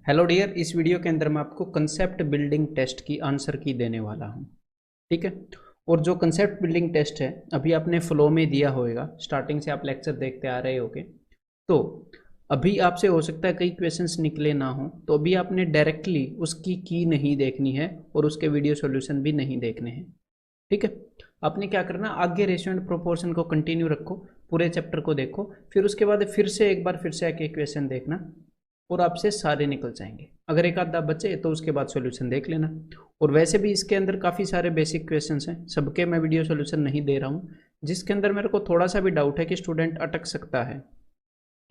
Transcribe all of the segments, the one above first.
Hello dear, इस video के अंदर मैं आपको कंसेप्ट बिल्डिंग टेस्ट की आंसर की देने वाला हूँ। ठीक है। और जो कंसेप्ट बिल्डिंग टेस्ट है अभी आपने फ्लो में दिया होगा, स्टार्टिंग से आप लेक्चर देखते आ रहे होगे। तो अभी आपसे हो सकता है कई क्वेश्चंस निकले ना हो, तो अभी आपने डायरेक्टली उसकी की नहीं देखनी है और उसके वीडियो सॉल्यूशन भी नहीं देखने हैं। ठीक है। आपने क्या करना, आगे रेशियो एंड प्रोपोर्शन को कंटिन्यू रखो, पूरे चैप्टर को देखो, फिर उसके बाद फिर से एक बार फिर से आके क्वेश्चन देखना और आपसे सारे निकल जाएंगे। अगर एक आधा बचे तो उसके बाद सॉल्यूशन देख लेना। और वैसे भी इसके अंदर काफ़ी सारे बेसिक क्वेश्चंस हैं, सबके मैं वीडियो सॉल्यूशन नहीं दे रहा हूँ। जिसके अंदर मेरे को थोड़ा सा भी डाउट है कि स्टूडेंट अटक सकता है,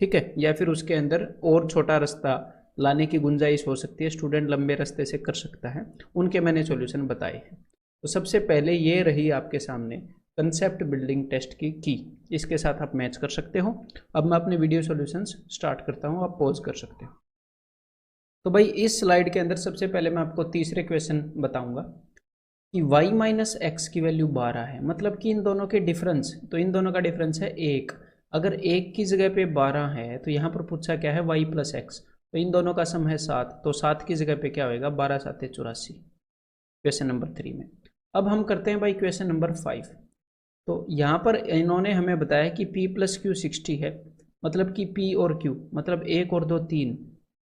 ठीक है, या फिर उसके अंदर और छोटा रास्ता लाने की गुंजाइश हो सकती है, स्टूडेंट लंबे रास्ते से कर सकता है, उनके मैंने सॉल्यूशन बताए हैं। तो सबसे पहले ये रही आपके सामने कंसेप्ट बिल्डिंग टेस्ट की इसके साथ आप मैच कर सकते हो। अब मैं अपने वीडियो सॉल्यूशंस स्टार्ट करता हूँ, आप पॉज कर सकते हो। तो भाई इस स्लाइड के अंदर सबसे पहले मैं आपको तीसरे क्वेश्चन बताऊंगा कि y माइनस एक्स की वैल्यू 12 है, मतलब कि इन दोनों के डिफरेंस, तो इन दोनों का डिफरेंस है 1। अगर 1 की जगह पे 12 है तो यहाँ पर पूछा क्या है, y प्लस एक्स, तो इन दोनों का सम है 7, तो 7 की जगह पे क्या होएगा, 12 7 84, क्वेश्चन नंबर 3 में। अब हम करते हैं भाई क्वेश्चन नंबर 5। तो यहाँ पर इन्होंने हमें बताया कि p प्लस क्यू 60 है, मतलब कि p और q, मतलब 1 और 2 3,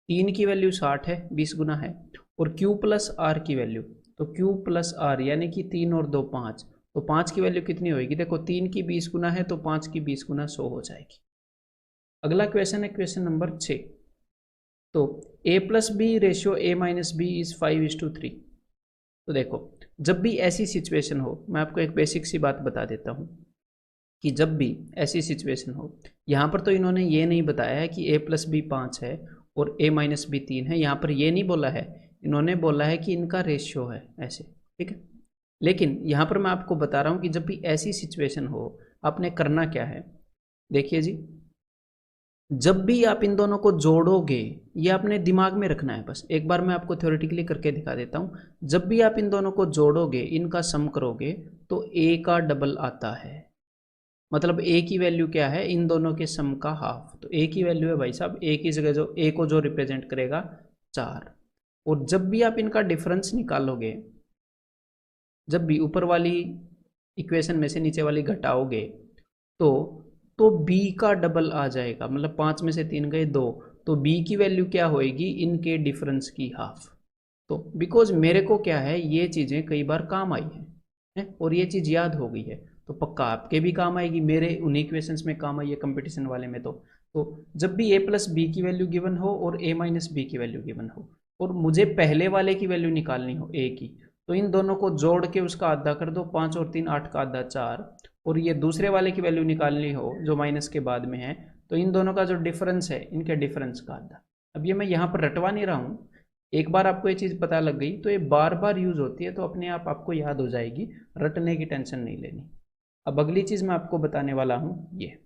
3 की वैल्यू 60 है, 20 गुना है। और q प्लस r की वैल्यू, तो q प्लस r यानी कि 3 और 2 5, तो 5 की वैल्यू कितनी होगी, देखो 3 की 20 गुना है तो 5 की 20 गुना 100 हो जाएगी। अगला क्वेश्चन है क्वेश्चन नंबर 6। तो a plus b ratio a minus b is 5:3। तो देखो, जब भी ऐसी सिचुएशन हो, मैं आपको एक बेसिक सी बात बता देता हूँ कि जब भी ऐसी सिचुएशन हो, यहाँ पर तो इन्होंने ये नहीं बताया है कि a प्लस बी 5 है और a माइनस बी 3 है, यहाँ पर ये नहीं बोला है। इन्होंने बोला है कि इनका रेशियो है ऐसे, ठीक है। लेकिन यहाँ पर मैं आपको बता रहा हूँ कि जब भी ऐसी सिचुएशन हो, आपने करना क्या है, देखिए जी। जब भी आप इन दोनों को जोड़ोगे, ये आपने दिमाग में रखना है, बस एक बार मैं आपको थ्योरेटिकली करके दिखा देता हूँ। जब भी आप इन दोनों को जोड़ोगे, इनका सम करोगे, तो a का डबल आता है, मतलब a की वैल्यू क्या है, इन दोनों के सम का हाफ। तो a की वैल्यू है भाई साहब, a की जगह जो a को जो रिप्रेजेंट करेगा 4। और जब भी आप इनका डिफरेंस निकालोगे, जब भी ऊपर वाली इक्वेशन में से नीचे वाली घटाओगे, तो तो b का डबल आ जाएगा, मतलब 5 में से 3 गए 2, तो b की वैल्यू क्या होएगी, इनके डिफरेंस की हाफ। तो बिकॉज मेरे को क्या है, ये चीज़ें कई बार काम आई हैं और ये चीज़ याद हो गई है, तो पक्का आपके भी काम आएगी, मेरे उन्हीं क्वेश्चंस में काम आई है कंपटीशन वाले में। तो जब भी a प्लस बी की वैल्यू गिवन हो और a माइनस बी की वैल्यू गिवन हो, और मुझे पहले वाले की वैल्यू निकालनी हो a की, तो इन दोनों को जोड़ के उसका आधा कर दो, 5 और 3 8 का आधा 4। और ये दूसरे वाले की वैल्यू निकालनी हो जो माइनस के बाद में है, तो इन दोनों का जो डिफरेंस है, इनके डिफरेंस का आधा। अब ये मैं यहाँ पर रटवा नहीं रहा हूँ, एक बार आपको ये चीज़ पता लग गई तो ये बार बार यूज होती है, तो अपने आप आपको याद हो जाएगी, रटने की टेंशन नहीं लेनी। अब अगली चीज़ मैं आपको बताने वाला हूँ, ये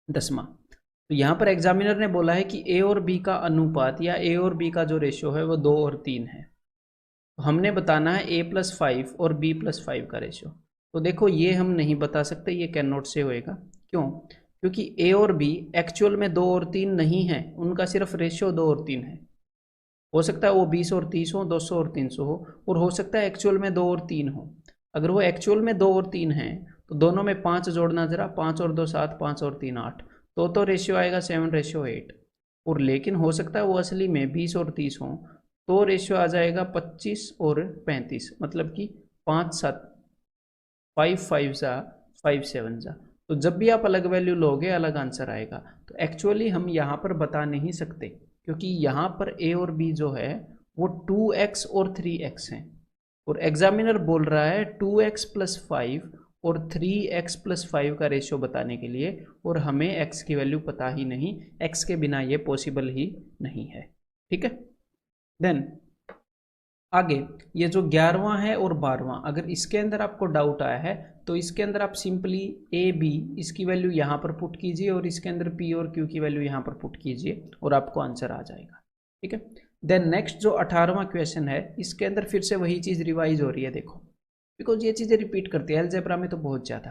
10वां। तो यहाँ पर एग्जामिनर ने बोला है कि a और b का अनुपात या a और b का जो रेशियो है वो 2 और 3 है। तो हमने बताना है a प्लस 5 और b प्लस 5 का रेशियो। तो देखो ये हम नहीं बता सकते, ये कैन नॉट से होएगा। क्यों? क्योंकि a और b एक्चुअल में 2 और 3 नहीं है, उनका सिर्फ रेशियो 2 और 3 है। हो सकता है वो 20 और 30 हो, 200 और 300 हो, और हो सकता है एक्चुअल में 2 और 3 हो। अगर वो एक्चुअल में 2 और 3 है, तो दोनों में 5 जोड़ना जरा, 5 और 2 7, 5 और 3 8, तो रेशियो आएगा 7:8। और लेकिन हो सकता है वो असली में 20 और 30 हो, तो रेशियो आ जाएगा 25 और 35, मतलब कि 5 7 5 5 जा 5 7 जा। तो जब भी आप अलग वैल्यू लोगे अलग आंसर आएगा। तो एक्चुअली हम यहाँ पर बता नहीं सकते, क्योंकि यहाँ पर a और b जो है वो 2x और 3x हैं, और एग्जामिनर बोल रहा है 2x प्लस 5 और 3x प्लस 5 का रेशियो बताने के लिए, और हमें x की वैल्यू पता ही नहीं, x के बिना ये पॉसिबल ही नहीं है। ठीक है। देन आगे ये जो 11वां है और 12वां, अगर इसके अंदर आपको डाउट आया है, तो इसके अंदर आप सिंपली ए बी इसकी वैल्यू यहाँ पर पुट कीजिए, और इसके अंदर पी और क्यू की वैल्यू यहाँ पर पुट कीजिए, और आपको आंसर आ जाएगा। ठीक है। देन नेक्स्ट जो 18वां क्वेश्चन है, इसके अंदर फिर से वही चीज़ रिवाइज हो रही है, देखो, बिकॉज ये चीज़ें रिपीट करती है अलजेब्रा में तो बहुत ज़्यादा,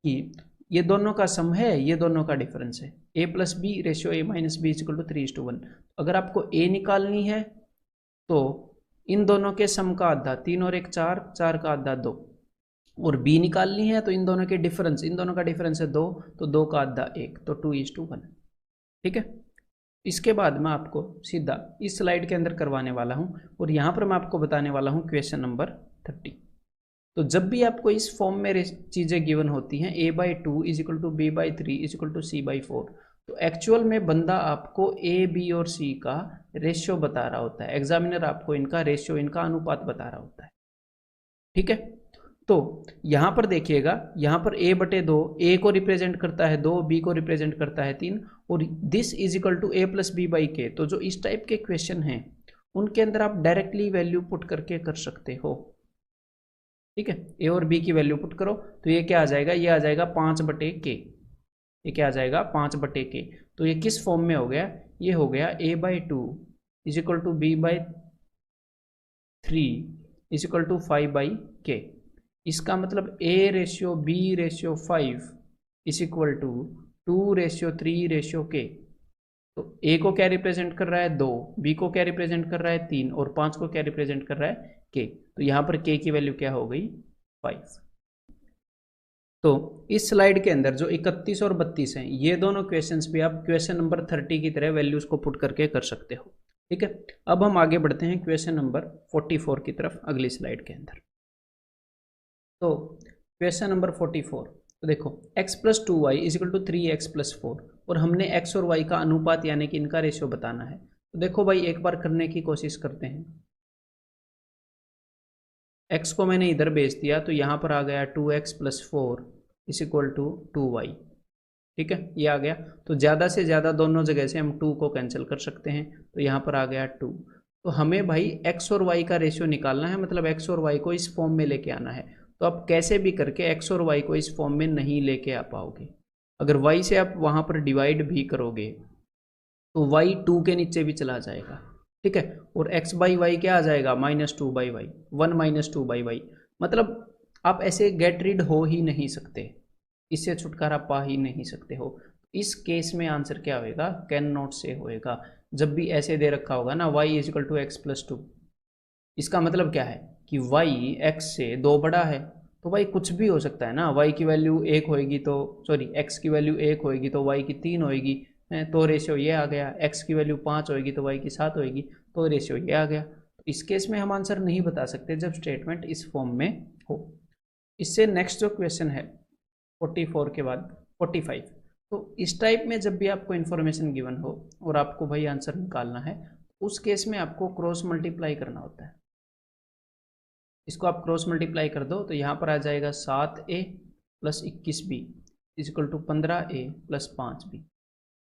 कि ये दोनों का सम है, ये दोनों का डिफरेंस है। a plus b ratio a minus b equal to 3:1। अगर आपको a निकालनी है तो इन दोनों के सम का आधा 3 और 1 4, 4 का आधा 2, और b निकालनी है तो इन दोनों के डिफरेंस, इन दोनों का डिफरेंस है 2, तो 2 का आधा 1, तो 2:1। ठीक है। इसके बाद मैं आपको सीधा इस स्लाइड के अंदर करवाने वाला हूं, और यहां पर मैं आपको बताने वाला हूं क्वेश्चन नंबर 30। तो जब भी आपको इस फॉर्म में चीजें गिवन होती हैं a/2 is equal to b/3 is equal to c/4, तो एक्चुअल में बंदा आपको a, b और c का रेशियो बता रहा होता है, एग्जामिनर आपको इनका रेशियो, इनका अनुपात बता रहा होता है। ठीक है। तो यहां पर देखिएगा, यहां पर a/2 a को रिप्रेजेंट करता है 2, b को रिप्रेजेंट करता है 3, और this is equal to a plus b by k. तो जो इस टाइप के क्वेश्चन हैं उनके अंदर आप डायरेक्टली वैल्यू पुट करके कर सकते हो। ठीक है, a और b की वैल्यू पुट करो तो ये क्या आ जाएगा, ये आ जाएगा 5/k। ये क्या आ जाएगा 5/k। तो ये किस फॉर्म में हो गया, ये हो गया a/2 is equal to b/3 is equal to 5/k। इसका मतलब a/b/5 is equal to 2/3/k। तो a को क्या रिप्रेजेंट कर रहा है 2, b को क्या रिप्रेजेंट कर रहा है 3, और 5 को क्या रिप्रेजेंट कर रहा है k। तो यहां पर k की वैल्यू क्या हो गई 5। तो इस स्लाइड के अंदर जो 31 और 32 हैं, ये दोनों क्वेश्चंस भी आप क्वेश्चन नंबर 30 की तरह वैल्यूज को पुट करके कर सकते हो। ठीक है। अब हम आगे बढ़ते हैं क्वेश्चन नंबर 44 की तरफ अगली स्लाइड के अंदर। तो क्वेश्चन नंबर 44, तो देखो x plus 2y is equal to 3x plus 4, और हमने x और y का अनुपात यानी कि इनका रेशियो बताना है। तो देखो भाई एक बार करने की कोशिश करते हैं। x को मैंने इधर भेज दिया तो यहाँ पर आ गया 2x plus 4 is equal to 2y। ठीक है, ये आ गया। तो ज़्यादा से ज़्यादा दोनों जगह से हम 2 को कैंसिल कर सकते हैं, तो यहाँ पर आ गया 2। तो हमें भाई x और y का रेशियो निकालना है, मतलब x और y को इस फॉर्म में लेके आना है। तो आप कैसे भी करके x और y को इस फॉर्म में नहीं लेके आ पाओगे। अगर y से आप वहाँ पर डिवाइड भी करोगे तो y 2 के नीचे भी चला जाएगा। ठीक है, और x/y क्या आ जाएगा -2/y, 1 -2/y। मतलब आप ऐसे गेट रीड हो ही नहीं सकते, इससे छुटकारा पा ही नहीं सकते हो। इस केस में आंसर क्या होएगा, कैन नॉट से होएगा। जब भी ऐसे दे रखा होगा ना y is equal to x plus 2, इसका मतलब क्या है कि y x से 2 बड़ा है। तो भाई कुछ भी हो सकता है ना, y की वैल्यू 1 होएगी तो सॉरी x की वैल्यू 1 होएगी तो y की 3 होएगी, तो रेशियो ये आ गया। x की वैल्यू 5 होएगी तो y की 7 होएगी, तो रेशियो ये आ गया। तो इस केस में हम आंसर नहीं बता सकते जब स्टेटमेंट इस फॉर्म में हो। इससे नेक्स्ट जो क्वेश्चन है 44 के बाद 45, तो इस टाइप में जब भी आपको इन्फॉर्मेशन गिवन हो और आपको भाई आंसर निकालना है, उस केस में आपको क्रॉस मल्टीप्लाई करना होता है। इसको आप क्रॉस मल्टीप्लाई कर दो तो यहाँ पर आ जाएगा 7a plus 21b is equal to 15a plus 5b।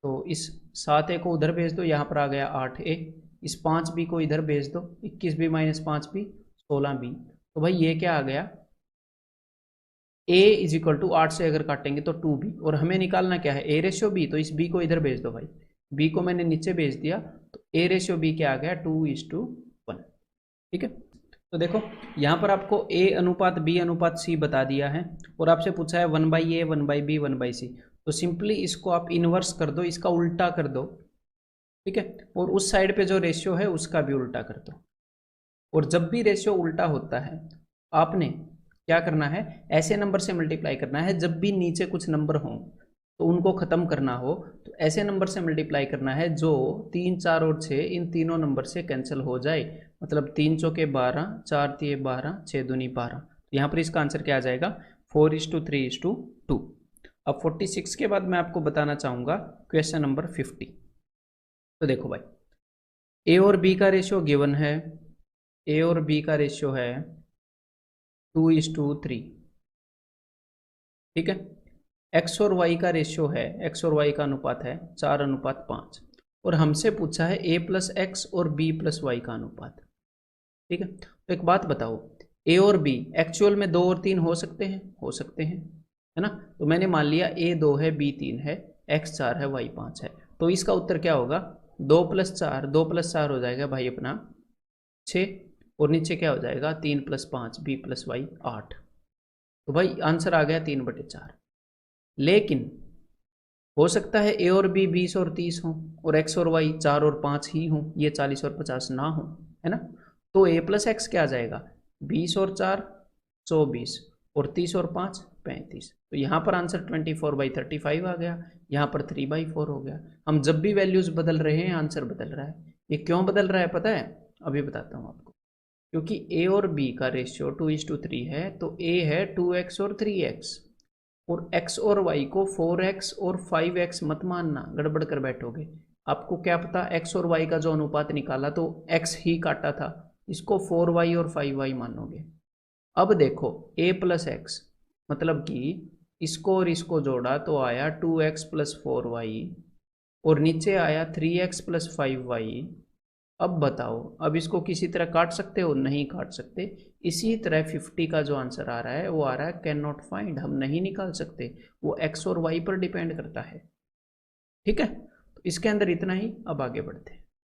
तो इस 7a को उधर भेज दो, यहाँ पर आ गया 8a। इस 5b को इधर भेज दो, 21b माइनस 5b 16b। तो भाई ये क्या आ गया, a इज इक्वल टू 8 से अगर काटेंगे तो 2b, और हमें निकालना क्या है a रेशियो b। तो इस b को इधर भेज दो भाई, b को मैंने नीचे भेज दिया, तो a रेशियो b क्या आ गया 2:1। ठीक है। तो देखो यहाँ पर आपको a अनुपात b अनुपात c बता दिया है, और आपसे पूछा है 1/a 1/b 1/c। तो सिंपली इसको आप इनवर्स कर दो, इसका उल्टा कर दो। ठीक है, और उस साइड पे जो रेशियो है उसका भी उल्टा कर दो। और जब भी रेशियो उल्टा होता है आपने क्या करना है, ऐसे नंबर से मल्टीप्लाई करना है। जब भी नीचे कुछ नंबर हों तो उनको ख़त्म करना हो तो ऐसे नंबर से मल्टीप्लाई करना है जो 3, 4 और 6 इन तीनों नंबर से कैंसिल हो जाए। मतलब 3 चौके 12, 4 तिये 12, 6 दूनी 12। तो यहाँ पर इसका आंसर क्या आ जाएगा 4:3:2। अब 46 के बाद मैं आपको बताना चाहूँगा क्वेश्चन नंबर 50। तो देखो भाई ए और बी का रेशियो गिवन है, ए और बी का रेशियो है 2:3। ठीक है, एक्स और वाई का रेशियो है, एक्स और वाई का अनुपात है 4:5, और हमसे पूछा है ए प्लस एक्स और बी प्लस वाई का अनुपात। ठीक है, तो एक बात बताओ, ए और बी एक्चुअल में 2 और 3 हो सकते हैं, हो सकते हैं, है ना। तो मैंने मान लिया ए 2 है, बी 3 है, एक्स 4 है, वाई 5 है। तो इसका उत्तर क्या होगा 2 + 4, 2 + 4 हो जाएगा भाई अपना 6, और नीचे क्या हो जाएगा 3 + 5 बी प्लस वाई 8। तो भाई आंसर आ गया 3/4। लेकिन हो सकता है ए और बी 20 और 30 हों और एक्स और वाई 4 और 5 ही हों, ये 40 और 50 ना हो, है ना। तो ए प्लस एक्स क्या आ जाएगा, 20 और 4 24 और 30 और 5 35। तो यहाँ पर आंसर 24/35 आ गया, यहाँ पर 3/4 हो गया। हम जब भी वैल्यूज बदल रहे हैं आंसर बदल रहा है। ये क्यों बदल रहा है पता है, अभी बताता हूँ आपको। क्योंकि ए और बी का रेशियो 2:3 है, तो ए है 2x और 3x, और x और y को 4x और 5x मत मानना, गड़बड़ कर बैठोगे। आपको क्या पता, x और y का जो अनुपात निकाला तो x ही काटा था, इसको 4y और 5y मानोगे। अब देखो a प्लस एक्स, मतलब कि इसको और इसको जोड़ा तो आया 2x प्लस 4y, और नीचे आया 3x प्लस 5y। अब बताओ, अब इसको किसी तरह काट सकते हो, नहीं काट सकते। इसी तरह 50 का जो आंसर आ रहा है वो आ रहा है कैन नॉट फाइंड, हम नहीं निकाल सकते, वो x और y पर डिपेंड करता है। ठीक है, तो इसके अंदर इतना ही, अब आगे बढ़ते हैं।